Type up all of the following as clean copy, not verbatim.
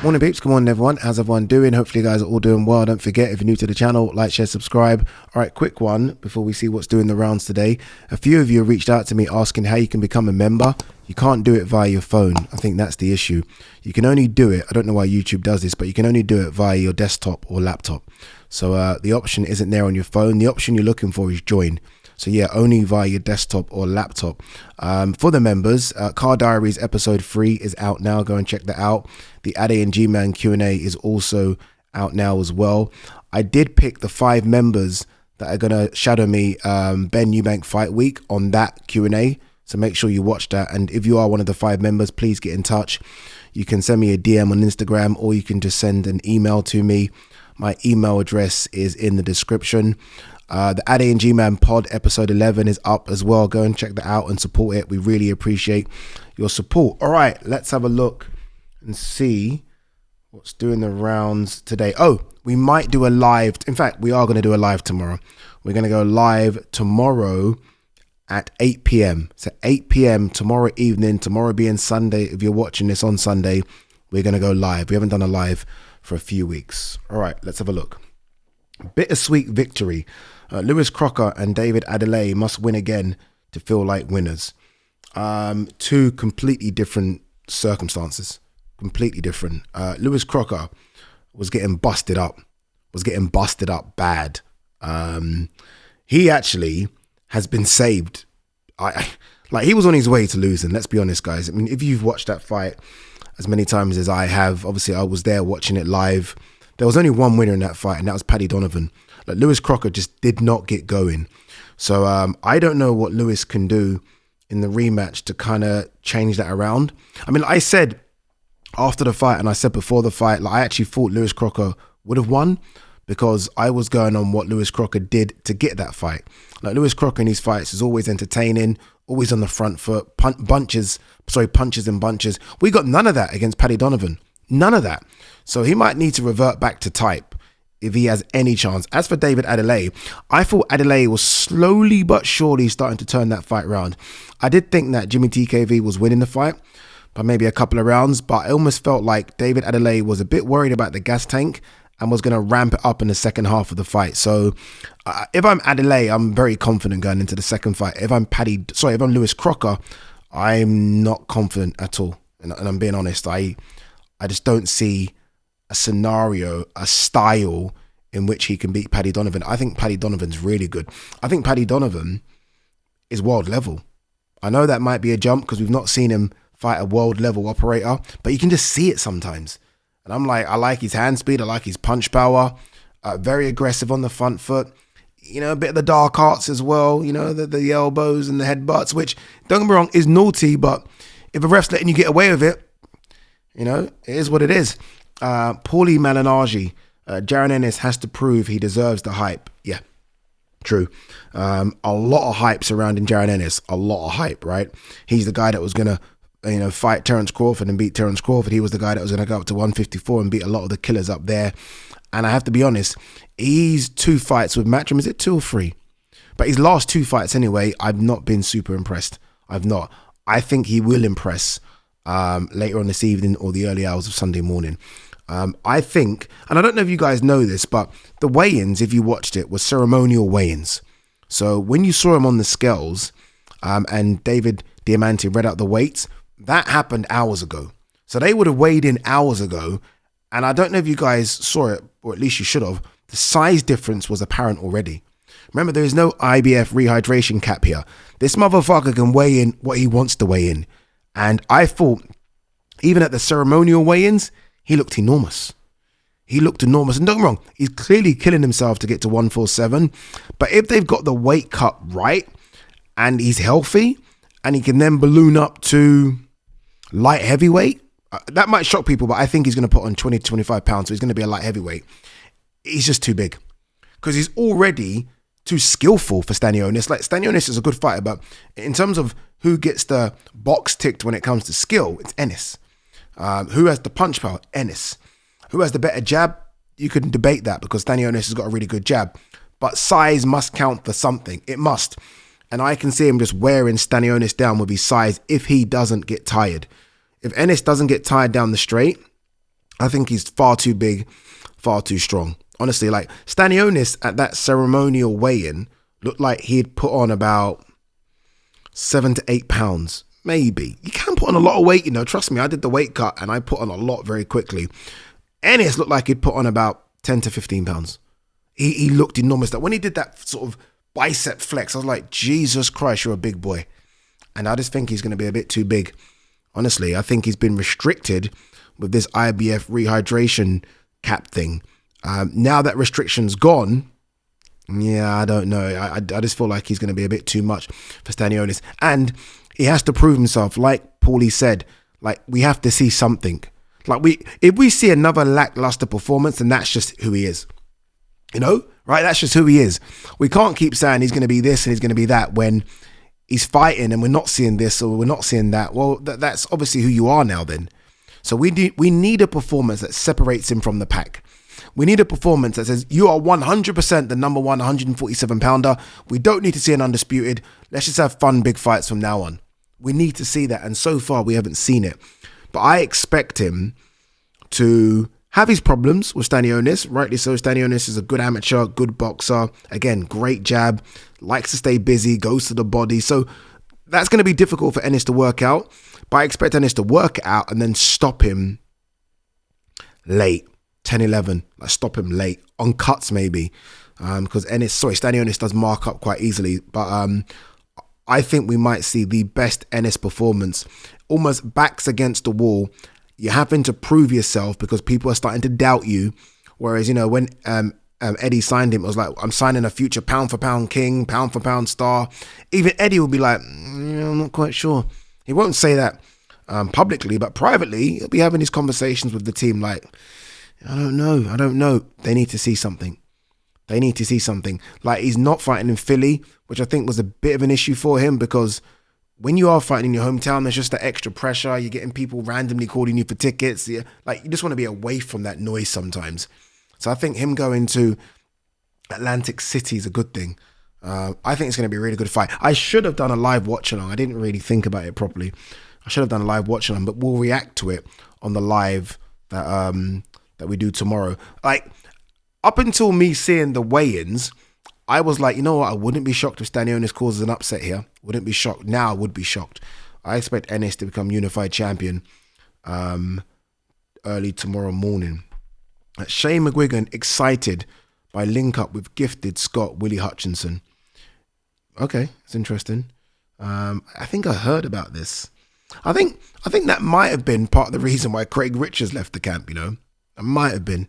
Morning peeps, good morning everyone. How's everyone doing? Hopefully you guys are all doing well. Don't forget, if you're new to the channel, like, share, subscribe. All right, quick one before we see what's doing the rounds today. A few of you have reached out to me asking how you can become a member. You can't do it via your phone. I think that's the issue. You can only do it, I don't know why YouTube does this, but you can only do it via your desktop or laptop. So the option isn't there on your phone. The option you're looking for is join. So yeah, only via your desktop or laptop. For the members, Car Diaries episode 3 is out now. Go and check that out. The Ade and G-Man Q&A is also out now as well. I did pick the 5 members that are going to shadow me Ben Eubank Fight Week on that Q&A. So make sure you watch that. And if you are one of the 5 members, please get in touch. You can send me a DM on Instagram, or you can just send an email to me. My email address is in the description. The Ade and G-Man pod episode 11 is up as well. Go and check that out and support it. We really appreciate your support. All right, let's have a look and see what's doing the rounds today. Oh, we might do a live. In fact, we are going to do a live tomorrow. We're going to go live tomorrow at 8 p.m. So 8 p.m. tomorrow evening, tomorrow being Sunday. If you're watching this on Sunday, we're going to go live. We haven't done a live for a few weeks. All right, let's have a look. Bittersweet victory. Lewis Crocker and David Adeleye must win again to feel like winners. 2 completely different circumstances. Completely different. Lewis Crocker was getting busted up. Bad. He actually has been saved. Like, he was on his way to losing. Let's be honest, guys. I mean, if you've watched that fight as many times as I have, obviously I was there watching it live. There was only one winner in that fight, and that was Paddy Donovan. Like, Lewis Crocker just did not get going. So I don't know what Lewis can do in the rematch to kind of change that around. I mean, I said after the fight, and I said before the fight, like, I actually thought Lewis Crocker would have won, because I was going on what Lewis Crocker did to get that fight. Like, Lewis Crocker in his fights is always entertaining, always on the front foot, punches and bunches. We got none of that against Paddy Donovan. None of that. So he might need to revert back to type if he has any chance. As for David Adeleye, I thought Adeleye was slowly but surely starting to turn that fight around. I did think that Jimmy TKV was winning the fight by maybe a couple of rounds, but I almost felt like David Adeleye was a bit worried about the gas tank and was going to ramp it up in the second half of the fight. So if I'm Adeleye, I'm very confident going into the second fight. If I'm Lewis Crocker, I'm not confident at all. And I'm being honest, I just don't see a scenario, a style in which he can beat Paddy Donovan. I think Paddy Donovan's really good. I think Paddy Donovan is world level. I know that might be a jump because we've not seen him fight a world level operator, but you can just see it sometimes. And I'm like, I like his hand speed. I like his punch power. Very aggressive on the front foot. You know, a bit of the dark arts as well. You know, the elbows and the headbutts, which, don't get me wrong, is naughty, but if a ref's letting you get away with it, you know, it is what it is. Paulie Malignaggi, Jaron Ennis has to prove he deserves the hype. Yeah, true. A lot of hype surrounding Jaron Ennis. A lot of hype, right? He's the guy that was going to, you know, fight Terence Crawford and beat Terence Crawford. He was the guy that was going to go up to 154 and beat a lot of the killers up there. And I have to be honest, he's 2 fights with Matchroom. Is it 2 or 3? But his last 2 fights anyway, I've not been super impressed. I've not. I think he will impress later on this evening or the early hours of Sunday morning. I think, and I don't know if you guys know this, but the weigh-ins, if you watched it, were ceremonial weigh-ins. So when you saw him on the scales and David Diamante read out the weights, that happened hours ago. So they would have weighed in hours ago. And I don't know if you guys saw it, or at least you should have. The size difference was apparent already. Remember, there is no IBF rehydration cap here. This motherfucker can weigh in what he wants to weigh in. And I thought, even at the ceremonial weigh-ins, he looked enormous. And don't get me wrong, he's clearly killing himself to get to 147. But if they've got the weight cut right, and he's healthy, and he can then balloon up to light heavyweight, that might shock people, but I think he's going to put on 20 to 25 pounds, so he's going to be a light heavyweight. He's just too big. Because he's already too skillful for Stanionis. Like, Stanionis is a good fighter, but in terms of who gets the box ticked when it comes to skill, it's Ennis. Who has the punch power? Ennis. Who has the better jab? You can debate that because Stanionis has got a really good jab. But size must count for something. It must. And I can see him just wearing Stanionis down with his size if he doesn't get tired. If Ennis doesn't get tired down the straight, I think he's far too big, far too strong. Honestly, like Stanionis at that ceremonial weigh-in looked like he'd put on about 7 to 8 pounds. Maybe. You can put on a lot of weight, you know. Trust me, I did the weight cut and I put on a lot very quickly. Ennis looked like he'd put on about 10 to 15 pounds. He looked enormous. That when he did that sort of bicep flex, I was like, Jesus Christ, you're a big boy. And I just think he's going to be a bit too big. Honestly, I think he's been restricted with this IBF rehydration cap thing. Now that restriction's gone, yeah, I don't know. I just feel like he's going to be a bit too much for Stanionis. And he has to prove himself. Like Paulie said, like we have to see something. Like if we see another lackluster performance, then that's just who he is. You know, right? That's just who he is. We can't keep saying he's going to be this and he's going to be that when he's fighting and we're not seeing this or we're not seeing that. Well, that's obviously who you are now then. So we need a performance that separates him from the pack. We need a performance that says you are 100% the number one 147 pounder. We don't need to see an undisputed. Let's just have fun big fights from now on. We need to see that. And so far we haven't seen it. But I expect him to have his problems with Stanionis. Rightly so. Stanionis is a good amateur, good boxer. Again, great jab. Likes to stay busy, goes to the body. So that's going to be difficult for Ennis to work out. But I expect Ennis to work it out and then stop him late. 10, 11. Like stop him late. On cuts maybe. Because Stanionis does mark up quite easily. But I think we might see the best Ennis performance. Almost backs against the wall. You're having to prove yourself because people are starting to doubt you. Whereas, you know, when Eddie signed him, it was like, I'm signing a future pound for pound king, pound for pound star. Even Eddie will be like, I'm not quite sure. He won't say that publicly, but privately, he'll be having these conversations with the team like, I don't know. They need to see something. Like he's not fighting in Philly, which I think was a bit of an issue for him because when you are fighting in your hometown, there's just that extra pressure. You're getting people randomly calling you for tickets. Like you just want to be away from that noise sometimes. So I think him going to Atlantic City is a good thing. I think it's going to be a really good fight. I should have done a live watch along. I didn't really think about it properly. I should have done a live watch along, but we'll react to it on the live that we do tomorrow. Like up until me seeing the weigh-ins, I was like, you know what? I wouldn't be shocked if Stanionis causes an upset here. Wouldn't be shocked. Now I would be shocked. I expect Ennis to become unified champion early tomorrow morning. Shane McGuigan excited by link up with gifted Scott Willie Hutchinson. Okay, it's interesting. I think I heard about this. I think that might have been part of the reason why Craig Richards left the camp, you know. It might have been.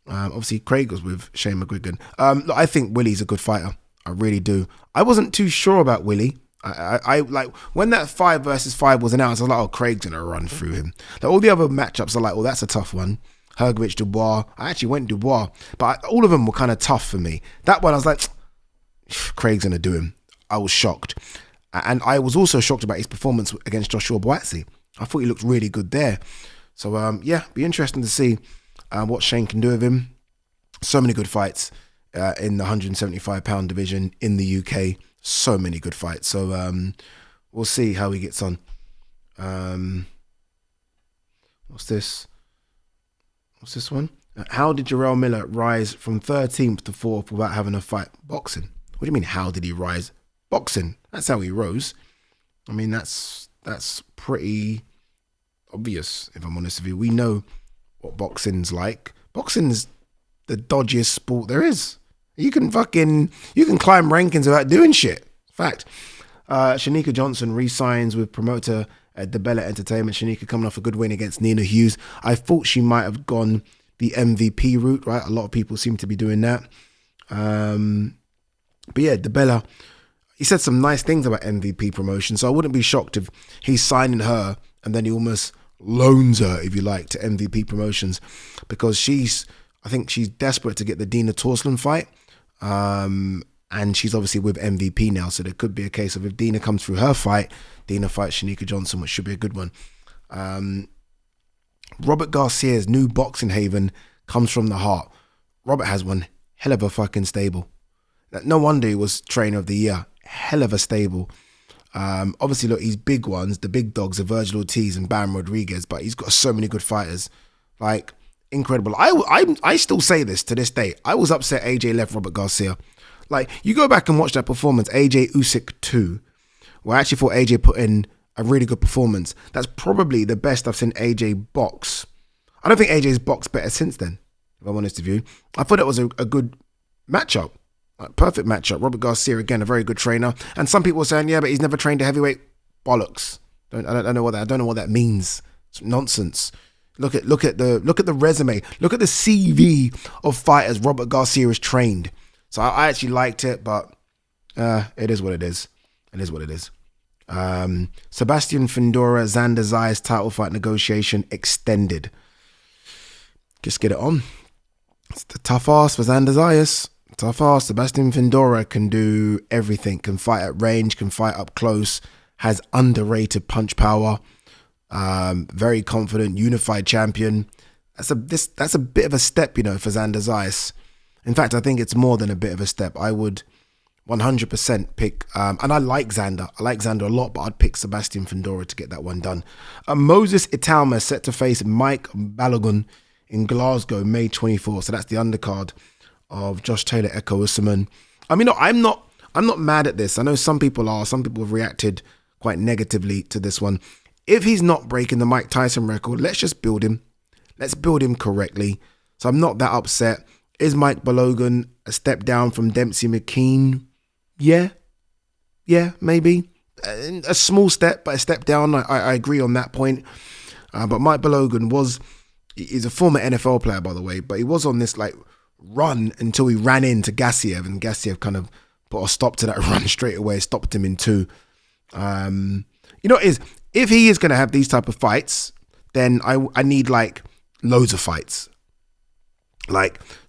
Obviously, Craig was with Shane McGuigan. Look, I think Willie's a good fighter. I really do. I wasn't too sure about Willie. I like when that 5 versus 5 was announced, I was like, oh, Craig's going to run through him. Like, all the other matchups are like, well, that's a tough one. Hergovich, Dubois. I actually went Dubois, but all of them were kind of tough for me. That one, I was like, Craig's going to do him. I was shocked. And I was also shocked about his performance against Joshua Boatsi. I thought he looked really good there. So, yeah, be interesting to see what Shane can do with him. So many good fights in the 175-pound division in the UK. So many good fights. So, we'll see how he gets on. What's this? What's this one? How did Jarrell Miller rise from 13th to 4th without having a fight? Boxing. What do you mean, how did he rise? Boxing. That's how he rose. I mean, that's pretty obvious, if I'm honest with you. We know what boxing's like. Boxing's the dodgiest sport there is. You can climb rankings without doing shit. Fact. Shanika Johnson re-signs with promoter at DeBella Entertainment. Shanika coming off a good win against Nina Hughes. I thought she might have gone the MVP route, right? A lot of people seem to be doing that. But yeah, DeBella, he said some nice things about MVP promotion, so I wouldn't be shocked if he's signing her and then he almost loans her, if you like, to MVP promotions, because I think she's desperate to get the Dina Torslund fight. And she's obviously with MVP now, so there could be a case of if Dina comes through her fight, Dina fights Shanika Johnson, which should be a good one. Robert Garcia's new boxing haven comes from the heart. Robert has one hell of a fucking stable. No wonder he was trainer of the year. Hell of a stable. Obviously, look, he's big ones. The big dogs are Virgil Ortiz and Bam Rodriguez, but he's got so many good fighters. Like, incredible. I still say this to this day. I was upset AJ left Robert Garcia. Like, you go back and watch that performance, AJ Usyk 2, where I actually thought AJ put in a really good performance. That's probably the best I've seen AJ box. I don't think AJ's boxed better since then, if I'm honest with you. I thought it was a good matchup. Perfect matchup. Robert Garcia, again, a very good trainer. And some people are saying, yeah, but he's never trained a heavyweight. Bollocks. I don't know what that means. It's nonsense. Look at the resume. Look at the CV of fighters Robert Garcia has trained. So I actually liked it, but it is what it is. It is what it is. Sebastian Fundora, Xander Zayas title fight negotiation extended. Just get it on. It's the tough ass for Xander Zayas. Tough ass. Sebastian Fundora can do everything. Can fight at range. Can fight up close. Has underrated punch power. Very confident, unified champion. That's a bit of a step, for Xander Zayas. In fact, I think it's more than a bit of a step. I would 100% pick, and I like Xander. I like Xander a lot, but I'd pick Sebastian Fundora to get that one done. Moses ITAUMA set to face Mike Balogun in Glasgow, May 24th. So that's the undercard of Josh Taylor, Echo Usman. I mean, no, I'm not mad at this. I know some people are. Some people have reacted quite negatively to this one. If he's not breaking the Mike Tyson record, let's just build him. Let's build him correctly. So I'm not that upset. Is Mike Balogun a step down from Dempsey McKean? Yeah, maybe. A small step, but a step down. I agree on that point. But Mike Balogun he's a former NFL player, by the way, but he was on this run until he ran into Gassiev, and Gassiev kind of put a stop to that run straight away, stopped him in two. If he is going to have these type of fights, then I need loads of fights.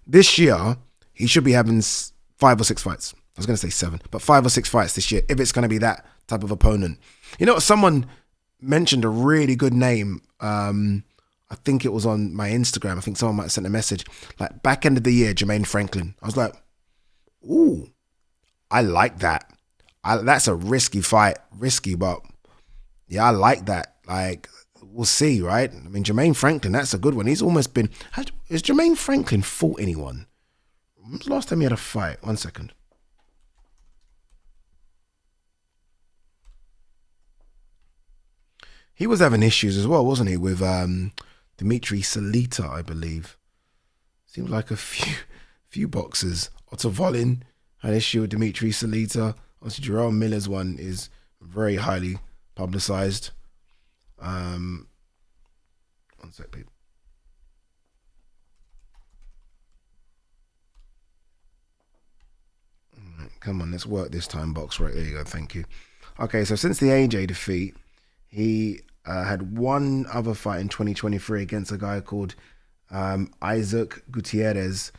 This year, he should be having 5 or 6 fights. I was going to say 7, but 5 or 6 fights this year, if it's going to be that type of opponent. Someone mentioned a really good name. I think it was on my Instagram. I think someone might have sent a message. Back end of the year, Jermaine Franklin. I was like, ooh, I like that. That's a risky fight. Risky, but yeah, I like that. We'll see, right? I mean, Jermaine Franklin, that's a good one. He's almost been... Has Jermaine Franklin fought anyone? When was the last time he had a fight? 1 second. He was having issues as well, wasn't he? With Dimitri Salita, I believe. Seems like a few boxers. Otto Volin had issue with Dimitri Salita. Obviously, Jerome Miller's one is very highly publicized. 1 sec, babe. Right, come on, let's work this time box. Right, there you go. Thank you. Okay, so since the AJ defeat, he had one other fight in 2023 against a guy called Isaac Gutierrez.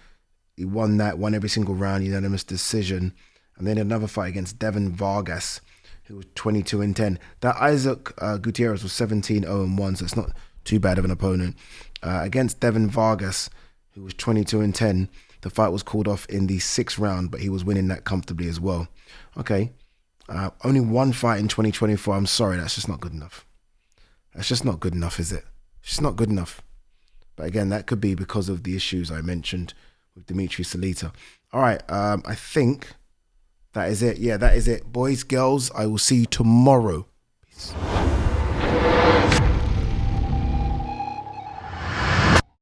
He won every single round, unanimous decision. And then another fight against Devin Vargas, who was 22-10. That Isaac Gutierrez was 17-0-1, so it's not too bad of an opponent. Against Devin Vargas, who was 22-10, the fight was called off in the 6th round, but he was winning that comfortably as well. Okay, only one fight in 2024. I'm sorry, that's just not good enough. That's just not good enough, is it? It's just not good enough. But again, that could be because of the issues I mentioned with Dimitri Salita. All right, I think that is it. Yeah, that is it. Boys, girls, I will see you tomorrow. Peace.